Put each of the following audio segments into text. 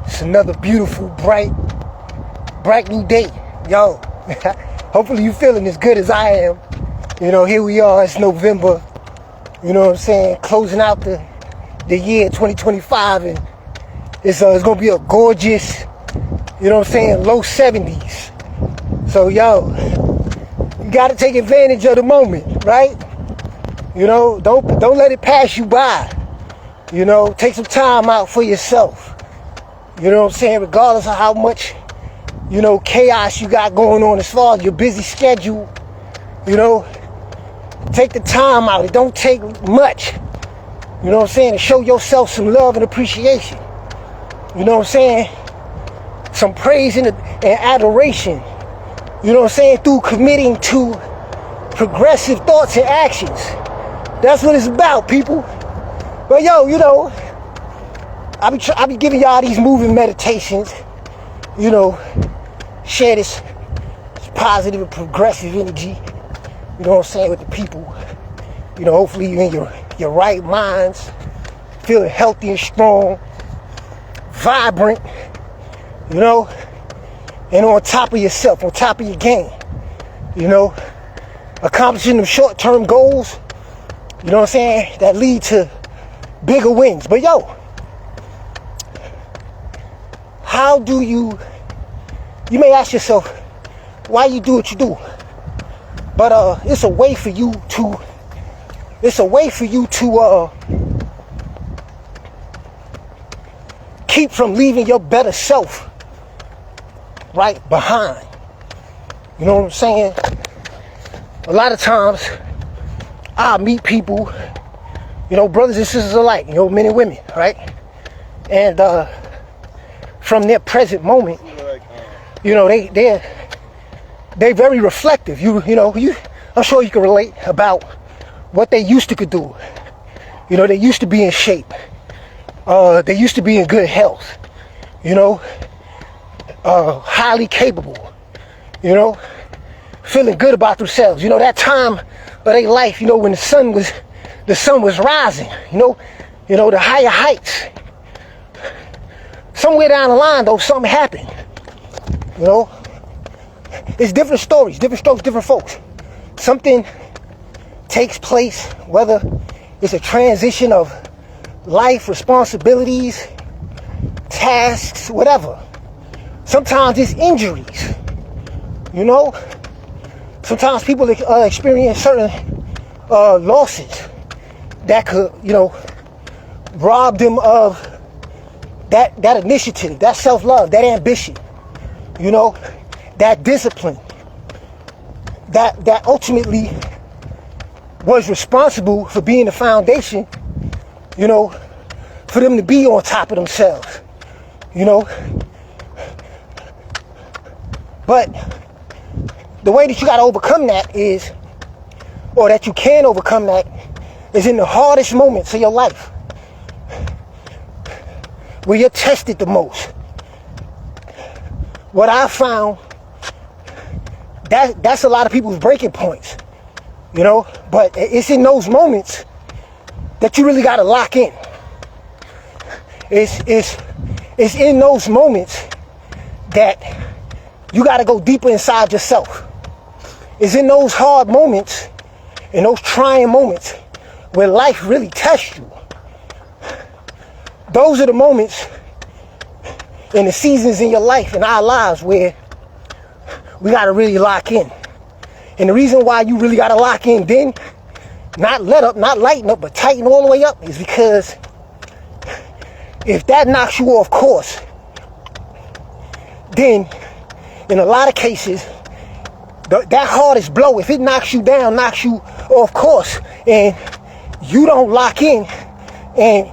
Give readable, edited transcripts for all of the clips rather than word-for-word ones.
It's another beautiful, bright new day. Yo, hopefully you feeling as good as I am. You know, here we are, it's November. You know what I'm saying? Closing out the year 2025, and it's gonna be a gorgeous, you know what I'm saying, low 70s. So yo, you gotta take advantage of the moment, right? You know, don't let it pass you by. You know, take some time out for yourself. You know what I'm saying? Regardless of how much, you know, chaos you got going on as far as your busy schedule, you know, take the time out. It don't take much, you know what I'm saying, to show yourself some love and appreciation. You know what I'm saying? Some praise and adoration. You know what I'm saying? Through committing to progressive thoughts and actions. That's what it's about, people. But yo, you know, I be giving y'all these moving meditations, you know, share this positive and progressive energy, you know what I'm saying, with the people. You know, hopefully you're in your right minds, feeling healthy and strong, vibrant, you know, and on top of yourself, on top of your game, you know, accomplishing them short-term goals, you know what I'm saying, that lead to bigger wins. But yo, how do you may ask yourself why you do what you do, but it's a way for you to keep from leaving your better self right behind. You know what I'm saying? A lot of times I meet people, you know, brothers and sisters alike, you know, men and women, right? And from their present moment, you know, they're very reflective. I'm sure you can relate about what they used to could do. You know, they used to be in shape. They used to be in good health. You know, highly capable. You know, feeling good about themselves. You know, that time of their life, you know, when the sun was rising. You know, the higher heights. Somewhere down the line, though, something happened. You know, it's different stories, different strokes, different folks. Something takes place, whether it's a transition of life, responsibilities, tasks, whatever. Sometimes it's injuries, you know. Sometimes people experience certain losses that could, you know, rob them of that initiative, that self-love, that ambition, you know, that discipline, that ultimately was responsible for being the foundation, you know, for them to be on top of themselves, you know. But the way that you got to overcome that is, or that you can overcome that, is in the hardest moments of your life, where you're tested the most. What I found, that's a lot of people's breaking points, you know, but it's in those moments that you really got to lock in. It's in those moments that you got to go deeper inside yourself. It's in those hard moments, in those trying moments, where life really tests you. Those are the moments in the seasons in your life, in our lives, where we got to really lock in. And the reason why you really got to lock in then, not let up, not lighten up, but tighten all the way up, is because if that knocks you off course, then in a lot of cases, that hardest blow, if it knocks you down, knocks you off course, and you don't lock in and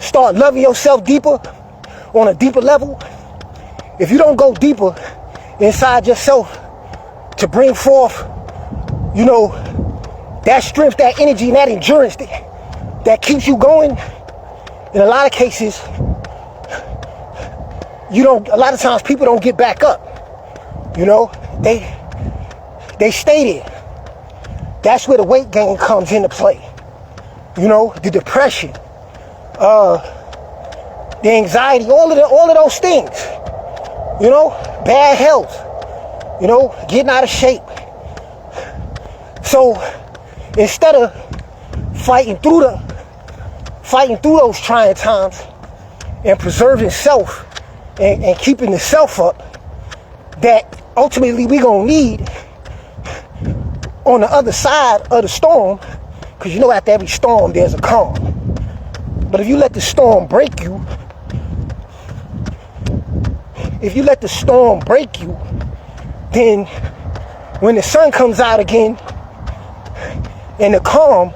start loving yourself deeper, on a deeper level, if you don't go deeper inside yourself to bring forth, you know, that strength, that energy, and that endurance that keeps you going, in a lot of cases, a lot of times people don't get back up. You know, they stay there. That's where the weight gain comes into play. You know, the depression, the anxiety, all of those things. You know, bad health, you know, getting out of shape. So instead of fighting through those trying times and preserving self and keeping the self up that ultimately we gonna need on the other side of the storm, because you know after every storm there's a calm. But if you let the storm break you, then when the sun comes out again and the calm,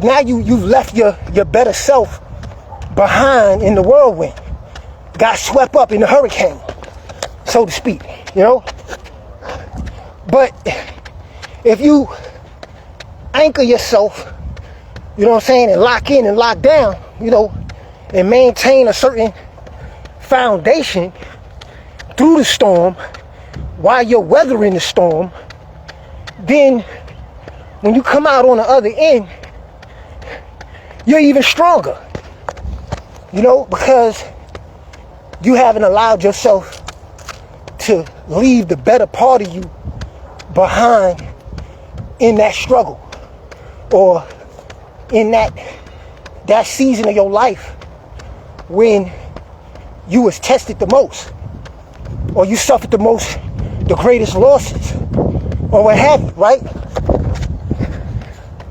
now you've left your better self behind in the whirlwind, got swept up in the hurricane, so to speak, you know. But if you anchor yourself, you know what I'm saying, and lock in and lock down, you know, and maintain a certain foundation through the storm while you're weathering the storm, then when you come out on the other end, you're even stronger, you know, because you haven't allowed yourself to leave the better part of you behind in that struggle or in that season of your life when you was tested the most, or you suffered the greatest losses, or what have you, right?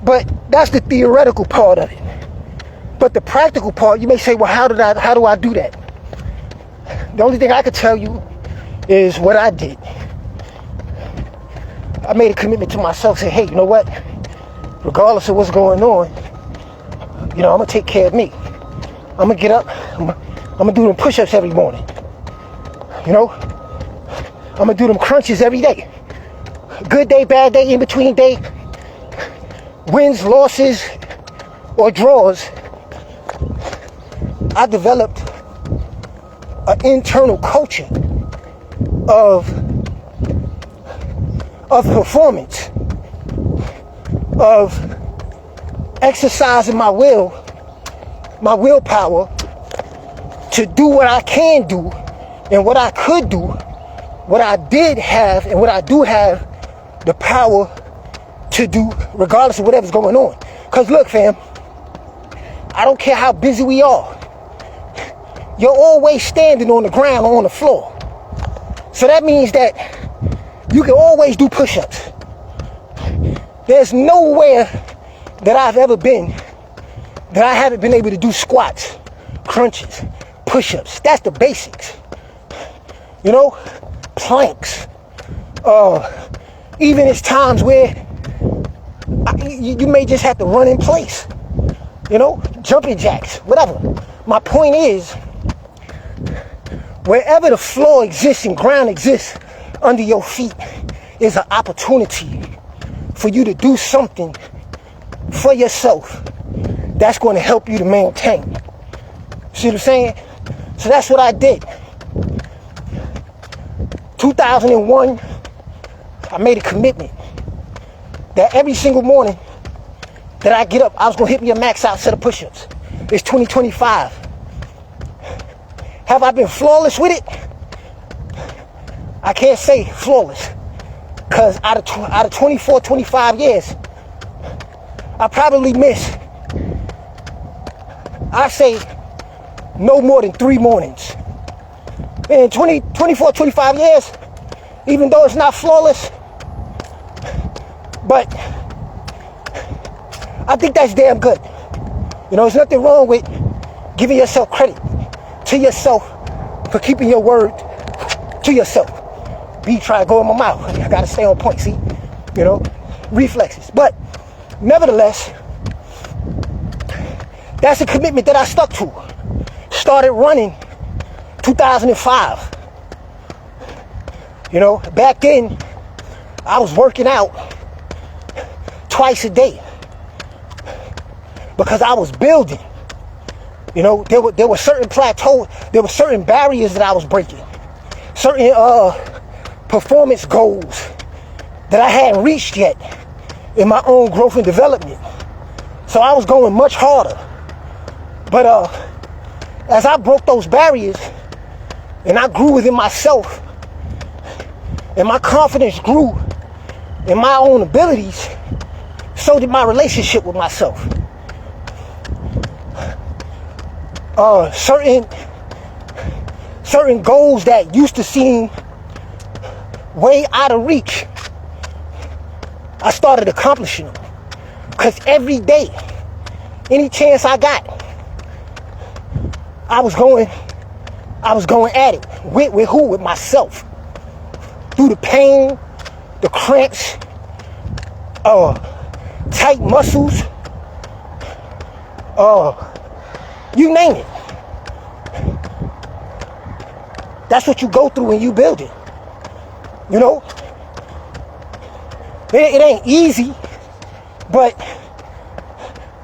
But that's the theoretical part of it. But the practical part, you may say, well, how do I do that? The only thing I could tell you is what I did. I made a commitment to myself, say, hey, you know what? Regardless of what's going on, you know, I'm gonna take care of me. I'm gonna get up, I'm gonna do them push-ups every morning. You know? I'm gonna do them crunches every day. Good day, bad day, in between day, wins, losses, or draws. I developed an internal culture of performance, of exercising my willpower to do what I can do and what I could do, what I did have and what I do have the power to do regardless of whatever's going on. Because look, fam, I don't care how busy we are. You're always standing on the ground or on the floor. So that means that you can always do push-ups. There's nowhere that I've ever been that I haven't been able to do squats, crunches, push-ups. That's the basics. You know, planks. Even it's times where you may just have to run in place. You know, jumping jacks, whatever. My point is, wherever the floor exists and ground exists under your feet is an opportunity for you to do something for yourself that's going to help you to maintain. See what I'm saying? So that's what I did. 2001, I made a commitment that every single morning that I get up, I was going to hit me a max out set of push-ups. It's 2025. Have I been flawless with it? I can't say flawless, because out of 24, 25 years, I probably missed, I say, no more than 3 mornings. In 24, 25 years, even though it's not flawless, but I think that's damn good. You know, there's nothing wrong with giving yourself credit to yourself for keeping your word to yourself. B try to go in my mouth. I gotta stay on point, see? You know, reflexes. But nevertheless, that's a commitment that I stuck to. Started running 2005. You know, back then, I was working out twice a day because I was building. You know, there were certain plateaus, there were certain barriers that I was breaking, certain performance goals that I hadn't reached yet in my own growth and development. So I was going much harder. But as I broke those barriers and I grew within myself and my confidence grew in my own abilities, so did my relationship with myself. Certain goals that used to seem way out of reach, I started accomplishing them. Because every day, any chance I got, I was going at it. With who? With myself. Through the pain, the cramps, tight muscles, you name it. That's what you go through when you build it. You know? It ain't easy, but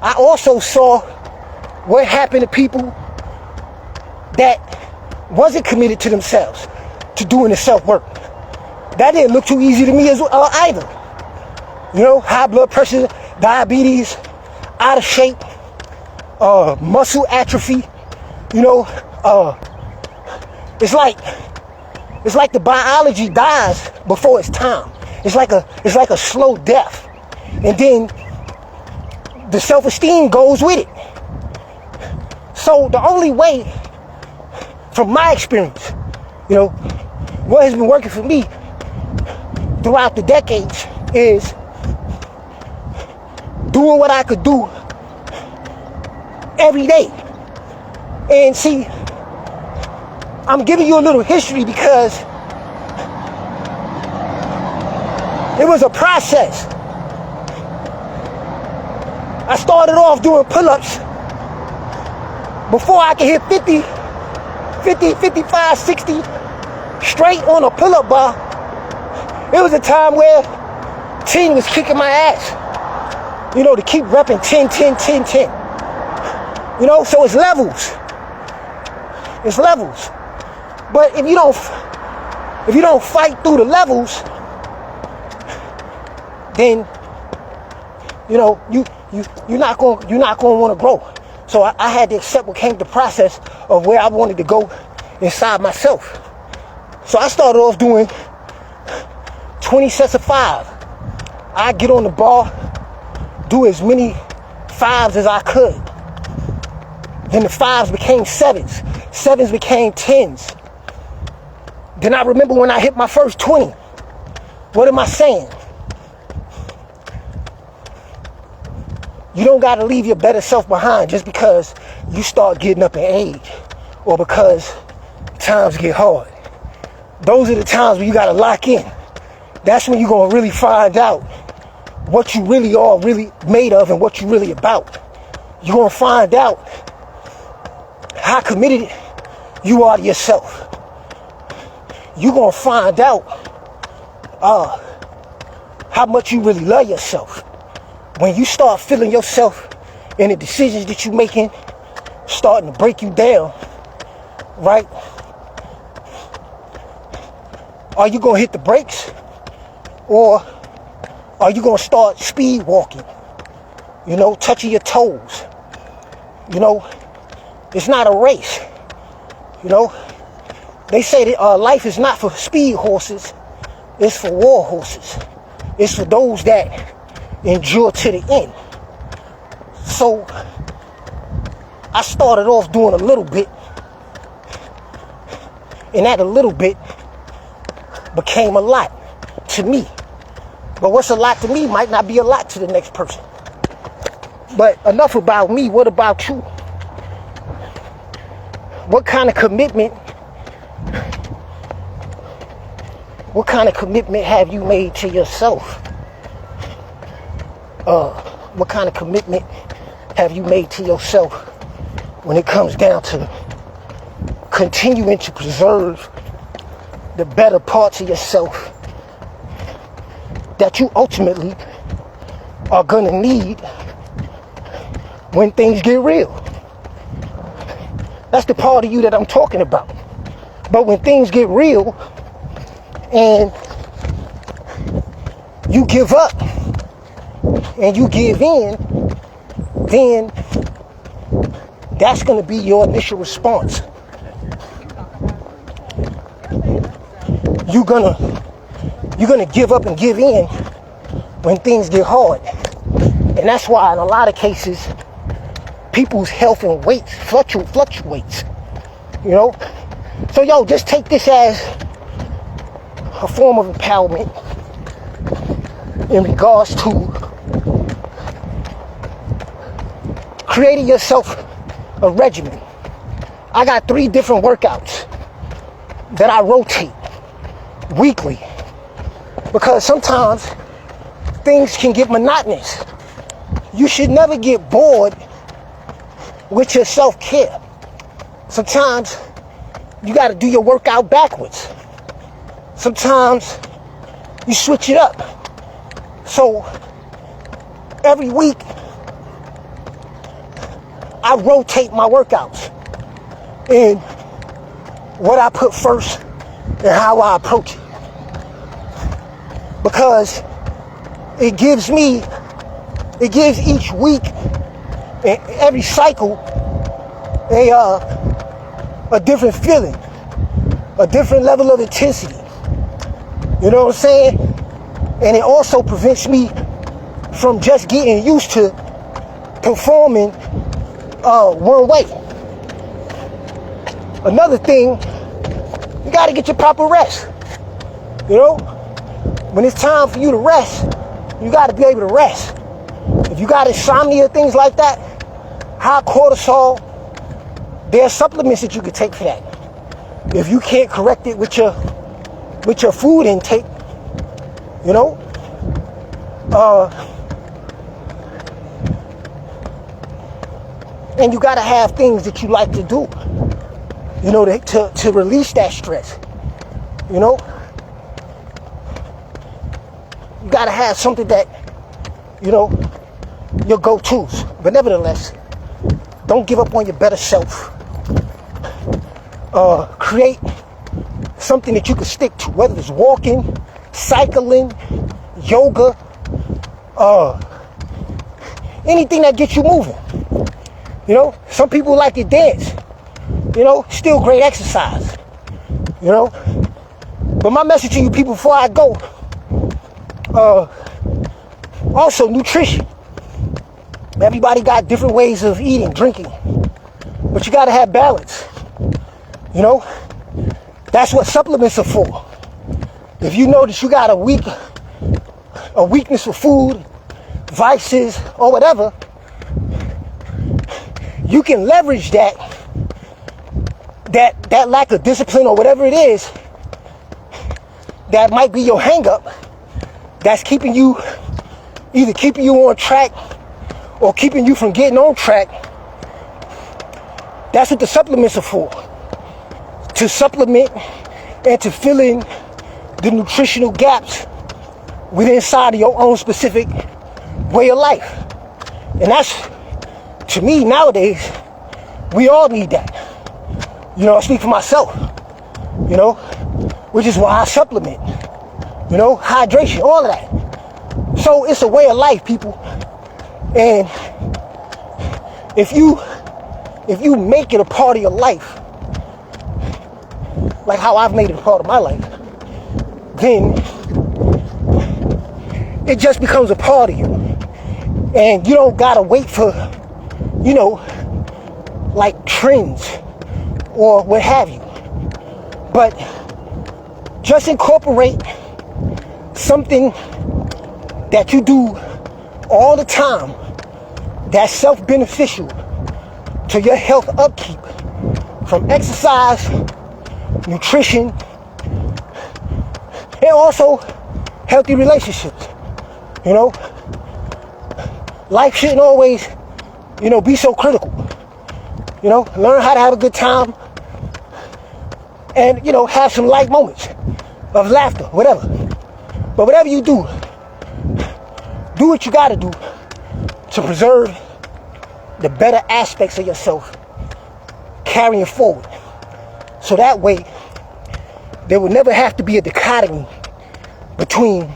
I also saw what happened to people that wasn't committed to themselves, to doing the self-work. That didn't look too easy to me as either. You know, high blood pressure, diabetes, out of shape, muscle atrophy. You know, it's like the biology dies before its time. It's like a slow death, and then the self-esteem goes with it. So the only way, from my experience, you know, what has been working for me throughout the decades is doing what I could do every day. And see, I'm giving you a little history because it was a process. I started off doing pull-ups before I could hit 50, 55, 60 straight on a pull-up bar. It was a time where 10 was kicking my ass. You know, to keep repping 10, 10, 10, 10. You know, so it's levels. It's levels. But if you don't fight through the levels, then you know you're not going to want to grow. So I had to accept what came the process of where I wanted to go inside myself. So I started off doing 20 sets of 5. I get on the bar, do as many 5s as I could. Then the 5s became 7s. 7s became 10s. Then I remember when I hit my first 20. What am I saying? You don't got to leave your better self behind just because you start getting up in age or because times get hard. Those are the times when you got to lock in. That's when you're going to really find out what you really are really made of and what you really about. You're going to find out how committed you are to yourself. You're going to find out how much you really love yourself. When you start feeling yourself and the decisions that you're making starting to break you down, right? Are you going to hit the brakes? Or are you going to start speed walking? You know, touching your toes. You know, it's not a race. You know, they say that life is not for speed horses. It's for war horses. It's for those that endure to the end. So I started off doing a little bit, and that a little bit became a lot to me. But what's a lot to me might not be a lot to the next person. But enough about me. What about you? What kind of commitment have you made to yourself? What kind of commitment have you made to yourself when it comes down to continuing to preserve the better parts of yourself that you ultimately are gonna need when things get real? That's the part of you that I'm talking about. But when things get real and you give up and you give in, that's going to be your initial response. You're gonna give up and give in when things get hard. And that's why in a lot of cases, people's health and weight fluctuates. You know? So yo, just take this as a form of empowerment in regards to creating yourself a regimen. I got 3 different workouts that I rotate weekly, because sometimes things can get monotonous. You should never get bored with your self-care. Sometimes you got to do your workout backwards. Sometimes you switch it up. So every week I rotate my workouts and what I put first and how I approach it, because it gives each week and every cycle a different feeling, a different level of intensity. You know what I'm saying? And it also prevents me from just getting used to performing one way. Another thing, you got to get your proper rest. You know, when it's time for you to rest, you got to be able to rest. If you got insomnia, things like that, high cortisol, there are supplements that you can take for that. If you can't correct it with your food intake, you know, and you got to have things that you like to do, you know, to release that stress. You know, you got to have something that, you know, your go-tos. But nevertheless, don't give up on your better self. Create something that you can stick to, whether it's walking, cycling, yoga, anything that gets you moving. You know, some people like to dance. You know, still great exercise. You know, but my message to you people before I go, also nutrition. Everybody got different ways of eating, drinking, but you got to have balance. You know, that's what supplements are for. If you know that you got a weakness for food, vices, or whatever, you can leverage that lack of discipline or whatever it is that might be your hang up, that's keeping you on track or keeping you from getting on track. That's what the supplements are for. To supplement and to fill in the nutritional gaps within inside of your own specific way of life. And that's, to me, nowadays, we all need that. You know, I speak for myself, you know, which is why I supplement, you know, hydration, all of that. So it's a way of life, people. And if you make it a part of your life, like how I've made it a part of my life, then it just becomes a part of you. And you don't gotta wait for, you know, like trends or what have you. But just incorporate something that you do all the time that's self-beneficial to your health upkeep, from exercise, nutrition, and also healthy relationships. You know, life shouldn't always, you know, be so critical. You know, learn how to have a good time and, you know, have some light moments of laughter, whatever. But whatever you do what you gotta do to preserve the better aspects of yourself, carrying forward. So that way, there will never have to be a dichotomy between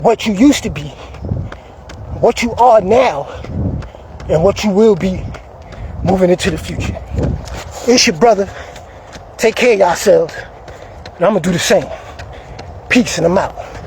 what you used to be, what you are now, and what you will be moving into the future. It's your brother. Take care of yourselves. And I'm going to do the same. Peace, and I'm out.